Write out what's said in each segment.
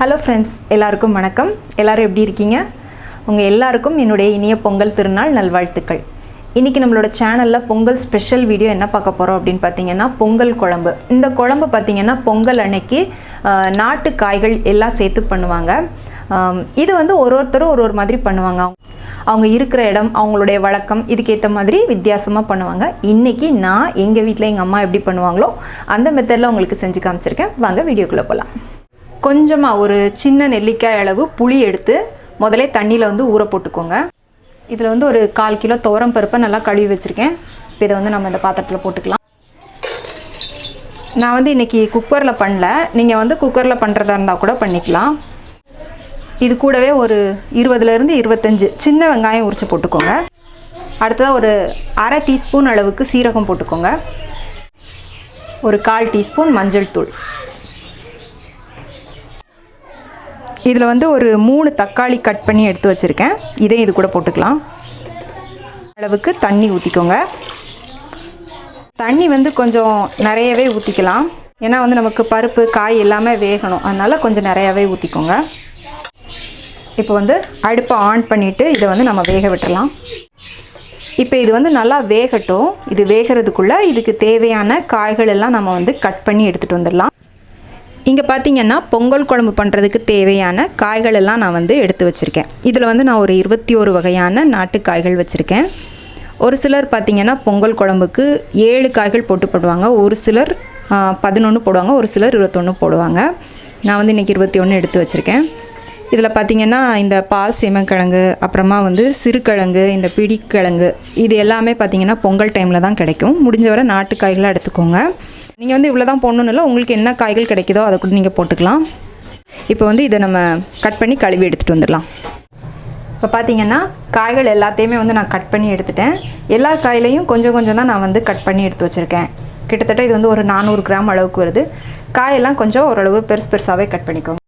Hello friends, எல்லாருக்கும் வணக்கம். எல்லோரும் எப்படி இருக்கீங்க? உங்கள் எல்லாருக்கும் என்னுடைய இனிய பொங்கல் திருநாள் நல்வாழ்த்துக்கள். இன்றைக்கி நம்மளோட சேனலில் பொங்கல் ஸ்பெஷல் வீடியோ என்ன பார்க்க போகிறோம் அப்படின்னு பார்த்தீங்கன்னா, பொங்கல் குழம்பு. இந்த குழம்பு பார்த்திங்கன்னா பொங்கல் அன்னைக்கு நாட்டு காய்கள் எல்லாம் சேர்த்து பண்ணுவாங்க. இது வந்து ஒருத்தரும் ஒரு மாதிரி பண்ணுவாங்க. அவங்க இருக்கிற இடம், அவங்களுடைய வழக்கம், இதுக்கேற்ற மாதிரி வித்தியாசமாக பண்ணுவாங்க. இன்றைக்கி நான் எங்கள் வீட்டில் எங்கள் அம்மா எப்படி பண்ணுவாங்களோ அந்த மெத்தடில் உங்களுக்கு செஞ்சு காமிச்சிருக்கேன். வாங்க வீடியோக்குள்ளே போகலாம். கொஞ்சமாக ஒரு சின்ன நெல்லிக்காய் அளவு புளி எடுத்து முதலே தண்ணியில் வந்து ஊற போட்டுக்கோங்க. இதில் வந்து ஒரு 1/4 கிலோ துவரம் பருப்பை நல்லா கழுவி வச்சுருக்கேன். இப்போ இதை வந்து நம்ம இந்த பாத்திரத்தில் போட்டுக்கலாம். நான் வந்து இன்றைக்கி குக்கரில் பண்ணல, நீங்கள் வந்து குக்கரில் பண்ணுறதா இருந்தால் கூட பண்ணிக்கலாம். இது கூடவே ஒரு 20லேருந்து 25 சின்ன வெங்காயம் உரித்து போட்டுக்கோங்க. அடுத்ததாக ஒரு 1/2 டீஸ்பூன் அளவுக்கு சீரகம் போட்டுக்கோங்க. ஒரு 1/4 டீஸ்பூன் மஞ்சள் தூள். இதில் வந்து ஒரு 3 தக்காளி கட் பண்ணி எடுத்து வச்சுருக்கேன். இது கூட போட்டுக்கலாம். அளவுக்கு தண்ணி ஊற்றிக்கோங்க. தண்ணி வந்து கொஞ்சம் நிறையவே ஊற்றிக்கலாம். ஏன்னா வந்து நமக்கு பருப்பு காய் எல்லாமே வேகணும், அதனால் கொஞ்சம் நிறையாவே ஊற்றிக்கோங்க. இப்போ வந்து அடுப்பை ஆன் பண்ணிவிட்டு இதை வந்து நம்ம வேக விட்டுறலாம். இப்போ இது வந்து நல்லா வேகட்டும். இது வேகிறதுக்குள்ளே இதுக்கு தேவையான காய்கள் எல்லாம் நம்ம வந்து கட் பண்ணி எடுத்துகிட்டு வந்துடலாம். இங்கே பார்த்திங்கன்னா பொங்கல் குழம்பு பண்ணுறதுக்கு தேவையான காய்கள் எல்லாம் நான் வந்து எடுத்து வச்சுருக்கேன். இதில் வந்து நான் ஒரு 21 வகையான நாட்டு காய்கள் வச்சுருக்கேன். ஒரு சிலர் பார்த்திங்கன்னா பொங்கல் குழம்புக்கு 7 காய்கள் போடுவாங்க. ஒரு சிலர் 11 போடுவாங்க, ஒரு சிலர் 21 போடுவாங்க. நான் வந்து இன்றைக்கி 21 எடுத்து வச்சுருக்கேன். இதில் பார்த்திங்கன்னா இந்த பால் சேமக்கிழங்கு, அப்புறமா வந்து சிறுகிழங்கு, இந்த பிடிக்கிழங்கு, இது எல்லாமே பார்த்திங்கன்னா பொங்கல் டைமில் தான் கிடைக்கும். முடிஞ்ச வரை நாட்டு காய்களாக எடுத்துக்கோங்க. நீங்கள் வந்து இவ்வளோ தான் போடணுன்னு இல்லை, உங்களுக்கு என்ன காய்கள் கிடைக்குதோ அதை கூட நீங்கள் போட்டுக்கலாம். இப்போ வந்து இதை நம்ம கட் பண்ணி கழுவி எடுத்துகிட்டு வந்துடலாம். இப்போ பார்த்திங்கன்னா காய்கள் எல்லாத்தையுமே வந்து நான் கட் பண்ணி எடுத்துட்டேன். எல்லா காயிலையும் கொஞ்சம் கொஞ்சம் தான் நான் வந்து கட் பண்ணி எடுத்து வச்சுருக்கேன். கிட்டத்தட்ட இது வந்து ஒரு 400 கிராம் அளவுக்கு வருது. காயெல்லாம் கொஞ்சம் ஓரளவு பெருசாகவே கட் பண்ணிக்கோங்க.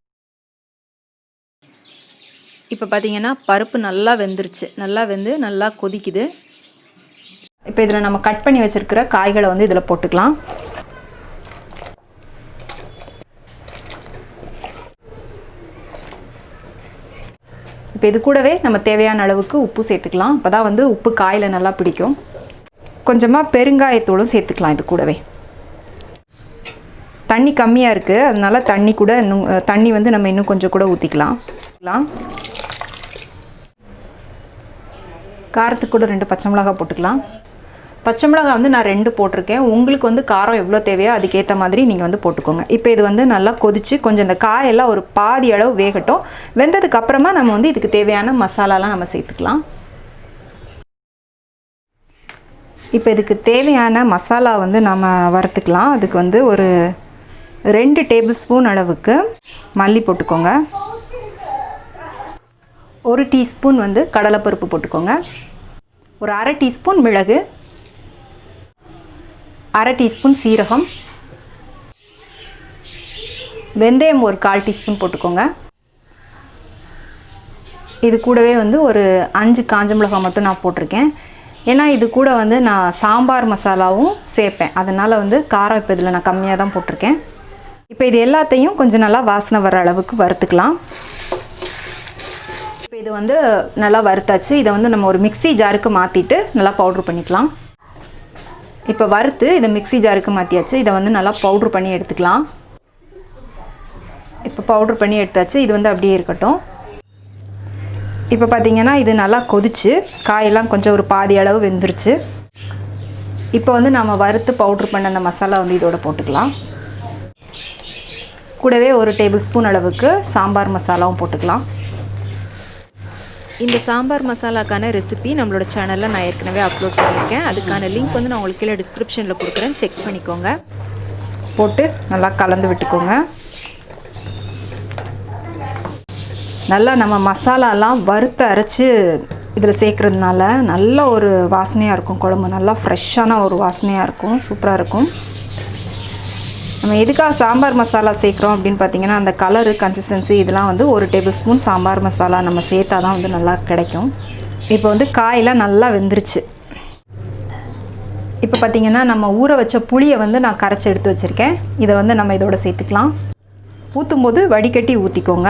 இப்போ பார்த்திங்கன்னா பருப்பு நல்லா வெந்துருச்சு. நல்லா வெந்து நல்லா கொதிக்குது. இப்போ இதில் நம்ம கட் பண்ணி வச்சுருக்கிற காய்களை வந்து இதில் போட்டுக்கலாம். இப்போ இது கூடவே நம்ம தேவையான அளவுக்கு உப்பு சேர்த்துக்கலாம். அப்போ தான் வந்து உப்பு காயில் நல்லா பிடிக்கும். கொஞ்சமாக பெருங்காயத்தூளும் சேர்த்துக்கலாம். இது கூடவே தண்ணி கம்மியாக இருக்குது, அதனால் தண்ணி வந்து நம்ம இன்னும் கொஞ்சம் கூட ஊற்றிக்கலாம். காரத்துக்கு கூட 2 பச்சை மிளகாய் போட்டுக்கலாம். பச்சை மிளகாய் வந்து நான் 2 போட்டிருக்கேன். உங்களுக்கு வந்து காரம் எவ்வளோ தேவையோ அதுக்கேற்ற மாதிரி நீங்கள் வந்து போட்டுக்கோங்க. இப்போ இது வந்து நல்லா கொதித்து கொஞ்சம் இந்த காயெல்லாம் ஒரு பாதி அளவு வேகட்டும். வெந்ததுக்கப்புறமா நம்ம வந்து இதுக்கு தேவையான மசாலாலாம் நம்ம சேர்த்துக்கலாம். இப்போ இதுக்கு தேவையான மசாலா வந்து நம்ம வறுத்துக்கலாம். அதுக்கு வந்து ஒரு 2 டேபிள் ஸ்பூன் அளவுக்கு மல்லி போட்டுக்கோங்க. 1 டீஸ்பூன் வந்து கடலைப்பருப்பு போட்டுக்கோங்க. ஒரு 1/2 டீஸ்பூன் மிளகு, 1/2 டீஸ்பூன் சீரகம், வெந்தயம் ஒரு 1/4 டீஸ்பூன் போட்டுக்கோங்க. இது கூடவே வந்து ஒரு 5 காஞ்ச மிளகாய் மட்டும் நான் போட்டிருக்கேன். ஏன்னா இது கூட வந்து நான் சாம்பார் மசாலாவும் சேர்ப்பேன், அதனால் வந்து காரம் இப்போ இதில் நான் கம்மியாக தான் போட்டிருக்கேன். இப்போ இது எல்லாத்தையும் கொஞ்சம் நல்லா வாசனை வர அளவுக்கு வறுத்துக்கலாம். இப்போ இது வந்து நல்லா வறுத்தாச்சு. இதை வந்து நம்ம ஒரு மிக்ஸி ஜாருக்கு மாற்றிட்டு நல்லா பவுட்ரு பண்ணிக்கலாம். இப்போ வறுத்து இதை மிக்ஸி ஜாருக்கு மாற்றியாச்சு. இதை வந்து நல்லா பவுட்ரு பண்ணி எடுத்துக்கலாம். இப்போ பவுட்ரு பண்ணி எடுத்தாச்சு. இது வந்து அப்படியே இருக்கட்டும். இப்போ பார்த்திங்கன்னா இது நல்லா கொதிச்சு காயெல்லாம் கொஞ்சம் ஒரு பாதி அளவு வெந்துருச்சு. இப்போ வந்து நம்ம வறுத்து பவுட்ரு பண்ண அந்த மசாலா வந்து இதோட போட்டுக்கலாம். கூடவே ஒரு டேபிள் ஸ்பூன் அளவுக்கு சாம்பார் மசாலாவும் போட்டுக்கலாம். இந்த சாம்பார் மசாலாக்கான ரெசிபி நம்மளோட சேனலில் நான் ஏற்கனவே அப்லோட் பண்ணியிருக்கேன். அதுக்கான லிங்க் வந்து நான் உங்களுக்கு கீழே டிஸ்கிரிப்ஷனில் கொடுக்குறேன், செக் பண்ணிக்கோங்க. போட்டு நல்லா கலந்து விட்டுக்கோங்க. நல்லா நம்ம மசாலாலாம் வறுத்து அரைச்சி இதில் சேர்க்குறதுனால நல்ல ஒரு வாசனையாக இருக்கும். குழம்பு நல்லா ஃப்ரெஷ்ஷான ஒரு வாசனையாக இருக்கும், சூப்பராக இருக்கும். நம்ம எதுக்காக சாம்பார் மசாலா சேர்க்குறோம் அப்படின்னு பார்த்திங்கன்னா, அந்த கலரு, கன்சிஸ்டன்சி இதெல்லாம் வந்து 1 டேபிள் ஸ்பூன் சாம்பார் மசாலா நம்ம சேர்த்தா தான் வந்து நல்லா கிடைக்கும். இப்போ வந்து காயெல்லாம் நல்லா வெந்துருச்சு. இப்போ பார்த்திங்கன்னா நம்ம ஊற வச்ச புளியை வந்து நான் கரைச்சி எடுத்து வச்சுருக்கேன். இதை வந்து நம்ம இதோட சேர்த்துக்கலாம். ஊற்றும்போது வடிகட்டி ஊற்றிக்கோங்க.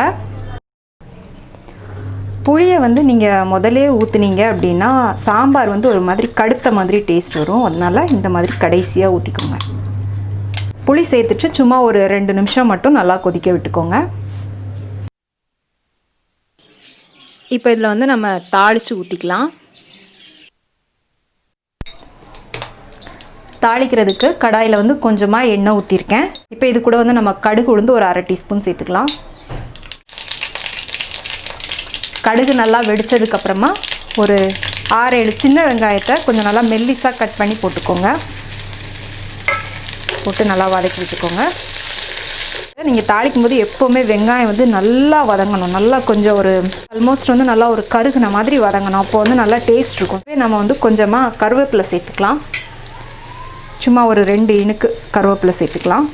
புளியை வந்து நீங்கள் முதலே ஊற்றுனீங்க அப்படின்னா சாம்பார் வந்து ஒரு மாதிரி கடுத்த மாதிரி டேஸ்ட் வரும். அதனால் இந்த மாதிரி கடைசியாக ஊற்றிக்கோங்க. புளி சேர்த்துட்டு சும்மா ஒரு 2 நிமிஷம் மட்டும் நல்லா கொதிக்க விட்டுக்கோங்க. இப்போ இதில் வந்து நம்ம தாளித்து ஊற்றிக்கலாம். தாளிக்கிறதுக்கு கடாயில் வந்து கொஞ்சமாக எண்ணெய் ஊற்றிருக்கேன். இப்போ இது கூட வந்து நம்ம கடுகு உளுந்து ஒரு 1/2 டீஸ்பூன் சேர்த்துக்கலாம். கடுகு நல்லா வெடித்ததுக்கப்புறமா ஒரு 6-7 சின்ன வெங்காயத்தை கொஞ்சம் நல்லா மெல்லிஸாக கட் பண்ணி போட்டுக்கோங்க. போட்டு நல்லா வதக்கி விட்டுக்கோங்க. நீங்கள் தாளிக்கும் போது எப்போவுமே வெங்காயம் வந்து நல்லா வதங்கணும். நல்லா கொஞ்சம் ஒரு ஆல்மோஸ்ட் வந்து நல்லா ஒரு கருகுன மாதிரி வதங்கணும். அப்போ வந்து நல்லா டேஸ்ட் இருக்கும். நம்ம வந்து கொஞ்சமாக கருவேப்பிலை சேர்த்துக்கலாம். சும்மா ஒரு 2 இனுக்கு கருவேப்பிலை சேர்த்துக்கலாம்.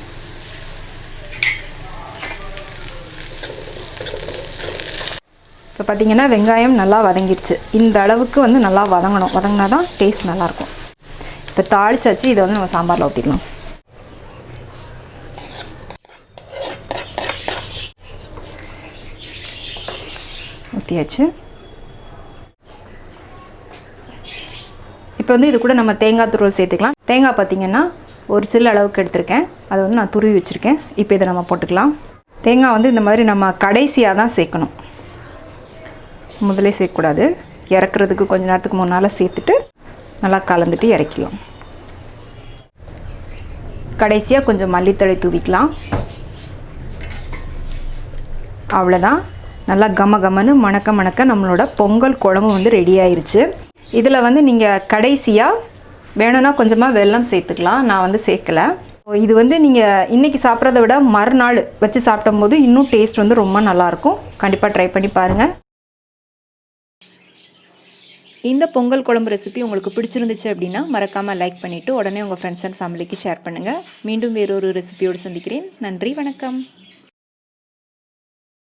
இப்போ பார்த்திங்கன்னா வெங்காயம் நல்லா வதங்கிடுச்சு. இந்த அளவுக்கு வந்து நல்லா வதங்கணும். வதங்கினா தான் டேஸ்ட் நல்லாயிருக்கும். இப்போ தாளிச்சாச்சு. இதை வந்து நம்ம சாம்பாரில் ஊற்றிக்கலாம். ஊற்றியாச்சு. இப்போ வந்து இது கூட நம்ம தேங்காய் துருவல் சேர்த்துக்கலாம். தேங்காய் பார்த்திங்கன்னா ஒரு சில்லு அளவுக்கு எடுத்திருக்கேன். அதை வந்து நான் துருவி வச்சுருக்கேன். இப்போ இதை நம்ம போட்டுக்கலாம். தேங்காய் வந்து இந்த மாதிரி நம்ம கடைசியாக தான் சேர்க்கணும். முதலே சேர்க்கக்கூடாது. இறக்குறதுக்கு கொஞ்ச நேரத்துக்கு முன்னால் சேர்த்துட்டு நல்லா கலந்துட்டு இறக்கிடலாம். கடைசியாக கொஞ்சம் மல்லித்தழை தூவிக்கலாம். அவ்வளோதான். நல்லா கம கமன்னு மணக்க மணக்க நம்மளோட பொங்கல் குழம்பு வந்து ரெடி ஆயிடுச்சு. இதில் வந்து நீங்கள் கடைசியாக வேணும்னா கொஞ்சமாக வெல்லம் சேர்த்துக்கலாம். நான் வந்து சேர்க்கலை. இது வந்து நீங்கள் இன்றைக்கி சாப்பிட்றத விட மறுநாள் வச்சு சாப்பிடும்போது இன்னும் டேஸ்ட் வந்து ரொம்ப நல்லாயிருக்கும். கண்டிப்பாக ட்ரை பண்ணி பாருங்கள். இந்த பொங்கல் குழம்பு ரெசிபி உங்களுக்கு பிடிச்சிருந்துச்சு அப்படின்னா மறக்காமல் லைக் பண்ணிவிட்டு உடனே உங்கள் ஃப்ரெண்ட்ஸ் அண்ட் ஃபேமிலிக்கு ஷேர் பண்ணுங்கள். மீண்டும் வேறொரு ரெசிபியோடு சந்திக்கிறேன். நன்றி, வணக்கம்.